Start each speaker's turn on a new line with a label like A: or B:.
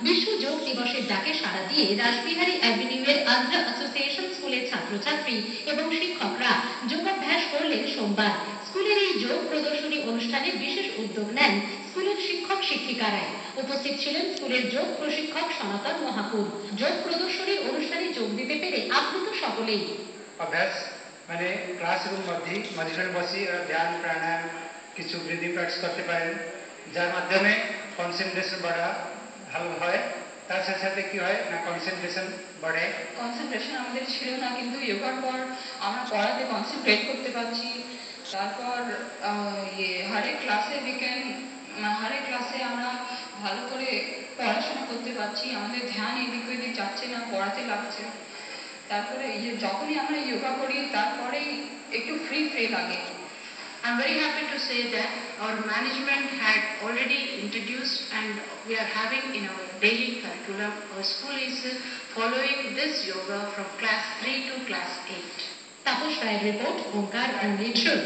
A: বিশ্ব যোগ দিবসের ডাকে সাড়া দিয়ে রাসবিহারী অ্যাভিনিউয়ের আদ্রা অ্যাসোসিয়েশন স্কুলের ছাত্রছাত্রী এবং শিক্ষকরা যোগাভ্যাস করলেন সোমবার। স্কুলের এই যোগ প্রদর্শনী অনুষ্ঠানে বিশেষ উদ্যোগ নেন স্কুলের শিক্ষক শিক্ষিকারাই। উপস্থিত ছিলেন স্কুলের যোগ প্রশিক্ষক সনাতন মহাকুর। যোগ প্রদর্শনীর অনুষ্ঠানে যোগ দিতে পেরে আপ্লুত সকলেই।
B: অভ্যাস মানে ক্লাসরুম মধ্যে বসে ধ্যান প্রাণায়াম কিছু ব্রিদিং প্র্যাকটিস করতে পারেন, যার মাধ্যমে কনসেন্ট্রেশন ভালো হয়। তার সাথে সাথে কি হয় না, কনসেন্ট্রেশন বাড়ে।
C: কনসেন্ট্রেশন আমাদের ছিল না, কিন্তু যোগার পর আমরা পড়াতে কনসেন্ট্রেট করতে পারছি। তারপর হরেক ক্লাসে আমরা ভালো করে পড়াশোনা করতে পারছি, আমাদের ধ্যান এদিক ওদিক যাচ্ছে না, পড়াতে লাগছে। তারপরে যখনই আমরা যোগা করি তারপরেই একটু ফ্রি লাগে।
D: I'm very happy to say that our management had already introduced and we are having in our daily curriculum. Our school is following this yoga from class 3 to class 8.
A: Tapas রায়ের রিপোর্ট, ওঙ্কার only truth.